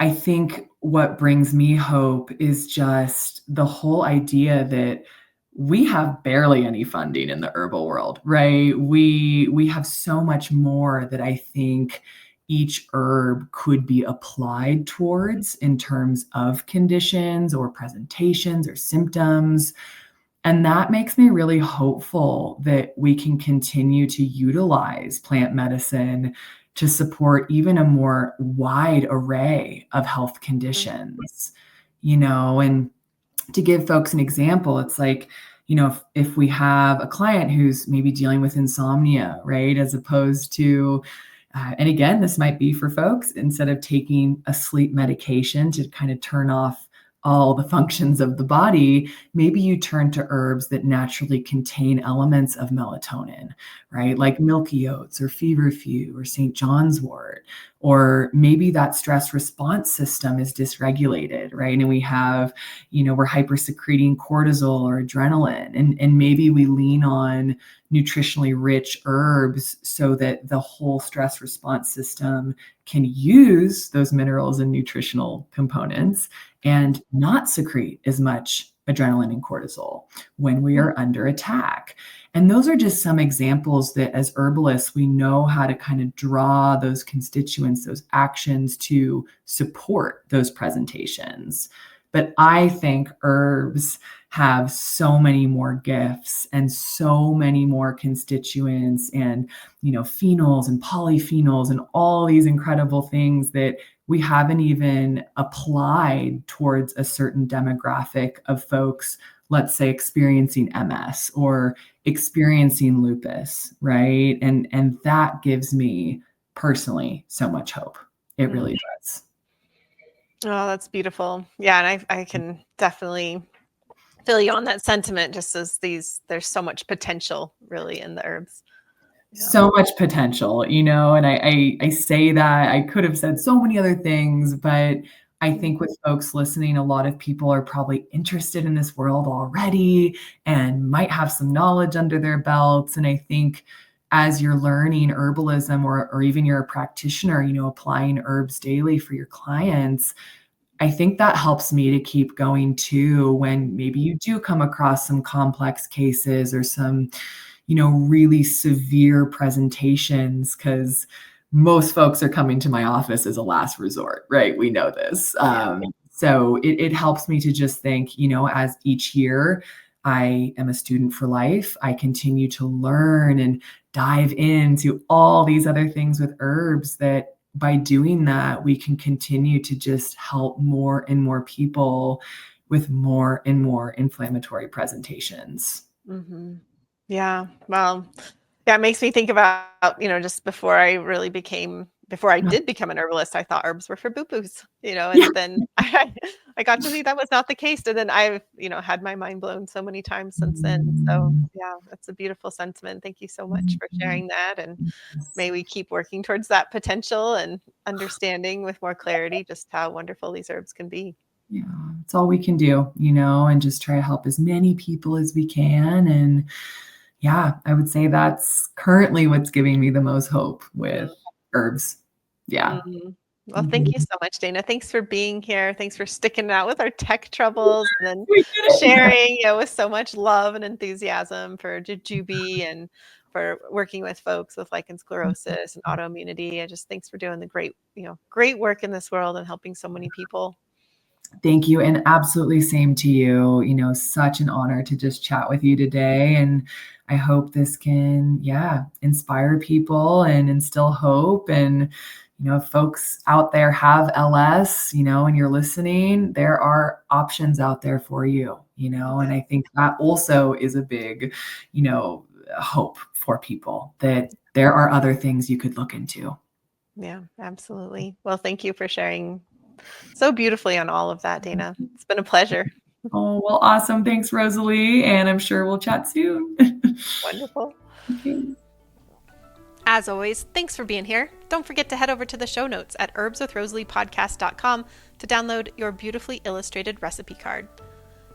I think what brings me hope is just the whole idea that we have barely any funding in the herbal world, right? We have so much more that I think each herb could be applied towards in terms of conditions or presentations or symptoms. And that makes me really hopeful that we can continue to utilize plant medicine to support even a more wide array of health conditions. And to give folks an example, it's like, if we have a client who's maybe dealing with insomnia, right, as opposed to, and again, this might be for folks, instead of taking a sleep medication to kind of turn off all the functions of the body, maybe you turn to herbs that naturally contain elements of melatonin, right? Like milky oats or feverfew or St. John's wort. Or maybe that stress response system is dysregulated, right? And we have, we're hypersecreting cortisol or adrenaline. And maybe we lean on nutritionally rich herbs so that the whole stress response system can use those minerals and nutritional components and not secrete as much adrenaline and cortisol when we are under attack. And those are just some examples that as herbalists, we know how to kind of draw those constituents, those actions to support those presentations. But I think herbs have so many more gifts and so many more constituents and, phenols and polyphenols and all these incredible things that we haven't even applied towards a certain demographic of folks, let's say experiencing MS or experiencing lupus, right? And that gives me personally so much hope. It really does. Oh, that's beautiful. Yeah, and I can definitely feel you on that sentiment, just as there's so much potential really in the herbs. Yeah. So much potential, and I say that I could have said so many other things, but I think with folks listening, a lot of people are probably interested in this world already and might have some knowledge under their belts. And I think as you're learning herbalism or even you're a practitioner, applying herbs daily for your clients, I think that helps me to keep going too when maybe you do come across some complex cases or some, really severe presentations, because most folks are coming to my office as a last resort, right? We know this. So it helps me to just think, as each year I am a student for life, I continue to learn and dive into all these other things with herbs, that by doing that, we can continue to just help more and more people with more and more inflammatory presentations. Mm-hmm. Yeah. Well, yeah, it makes me think about, just before I did become an herbalist, I thought herbs were for boo-boos, Yeah. and then I got to see that was not the case. And then I've, had my mind blown so many times since then. So yeah, that's a beautiful sentiment. Thank you so much for sharing that. And may we keep working towards that potential and understanding with more clarity just how wonderful these herbs can be. Yeah, it's all we can do, and just try to help as many people as we can. And yeah, I would say that's currently what's giving me the most hope with herbs. Yeah. Mhm. Well, thank you Mhm. so much, Dana. Thanks for being here. Thanks for sticking it out with our tech troubles and then We did it. sharing, with so much love and enthusiasm for Jujube and for working with folks with lichen sclerosus and autoimmunity. I just thanks for doing the great work in this world and helping so many people. Thank you. And absolutely same to you. Such an honor to just chat with you today. And I hope this can, inspire people and instill hope. And, if folks out there have LS, and you're listening, there are options out there for you, and I think that also is a big, hope for people, that there are other things you could look into. Yeah, absolutely. Well, thank you for sharing so beautifully on all of that, Dana. It's been a pleasure. Oh, well, awesome. Thanks, Rosalee. And I'm sure we'll chat soon. Wonderful. Okay. As always, thanks for being here. Don't forget to head over to the show notes at herbswithrosaleepodcast.com to download your beautifully illustrated recipe card.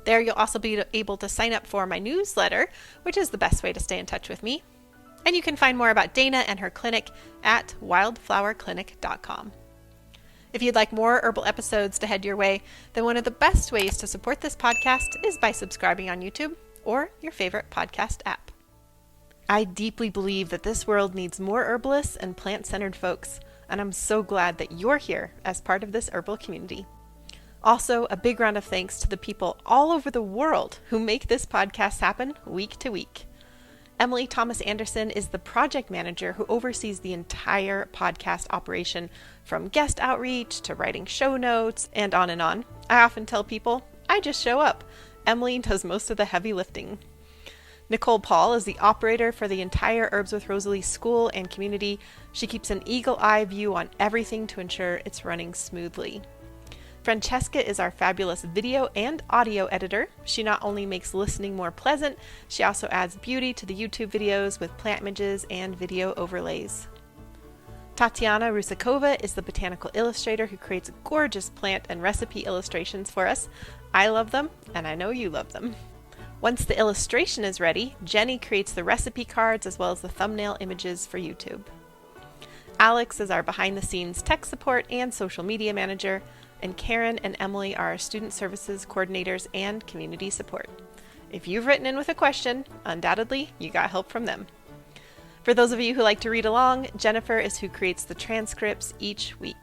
There you'll also be able to sign up for my newsletter, which is the best way to stay in touch with me. And you can find more about Dana and her clinic at wildflowerclinic.com. If you'd like more herbal episodes to head your way, then one of the best ways to support this podcast is by subscribing on YouTube or your favorite podcast app. I deeply believe that this world needs more herbalists and plant-centered folks, and I'm so glad that you're here as part of this herbal community. Also, a big round of thanks to the people all over the world who make this podcast happen week to week. Emily Thomas Anderson is the project manager who oversees the entire podcast operation, from guest outreach to writing show notes and on and on. I often tell people, I just show up. Emily does most of the heavy lifting. Nicole Paul is the operator for the entire Herbs with Rosalee school and community. She keeps an eagle-eye view on everything to ensure it's running smoothly. Francesca is our fabulous video and audio editor. She not only makes listening more pleasant, she also adds beauty to the YouTube videos with plant images and video overlays. Tatiana Rusakova is the botanical illustrator who creates gorgeous plant and recipe illustrations for us. I love them, and I know you love them. Once the illustration is ready, Jenny creates the recipe cards as well as the thumbnail images for YouTube. Alex is our behind-the-scenes tech support and social media manager, and Karen and Emily are our student services coordinators and community support. If you've written in with a question, undoubtedly you got help from them. For those of you who like to read along, Jennifer is who creates the transcripts each week.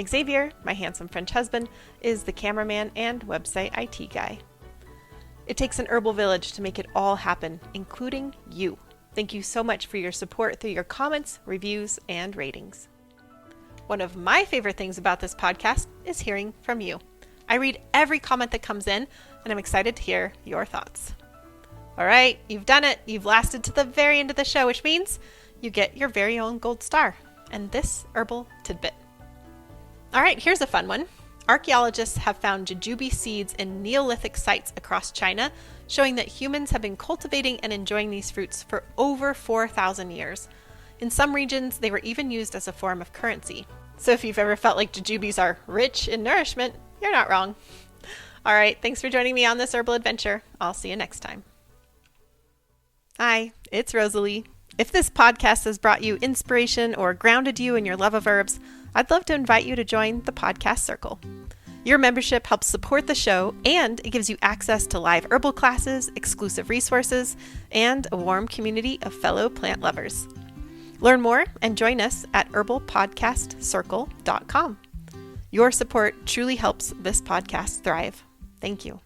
Xavier, my handsome French husband, is the cameraman and website IT guy. It takes an herbal village to make it all happen, including you. Thank you so much for your support through your comments, reviews, and ratings. One of my favorite things about this podcast is hearing from you. I read every comment that comes in, and I'm excited to hear your thoughts. All right, you've done it. You've lasted to the very end of the show, which means you get your very own gold star and this herbal tidbit. All right, here's a fun one. Archaeologists have found jujube seeds in Neolithic sites across China, showing that humans have been cultivating and enjoying these fruits for over 4,000 years. In some regions, they were even used as a form of currency. So if you've ever felt like jujubes are rich in nourishment, you're not wrong. All right, thanks for joining me on this herbal adventure. I'll see you next time. Hi, it's Rosalee. If this podcast has brought you inspiration or grounded you in your love of herbs, I'd love to invite you to join the podcast circle. Your membership helps support the show, and it gives you access to live herbal classes, exclusive resources, and a warm community of fellow plant lovers. Learn more and join us at herbalpodcastcircle.com. Your support truly helps this podcast thrive. Thank you.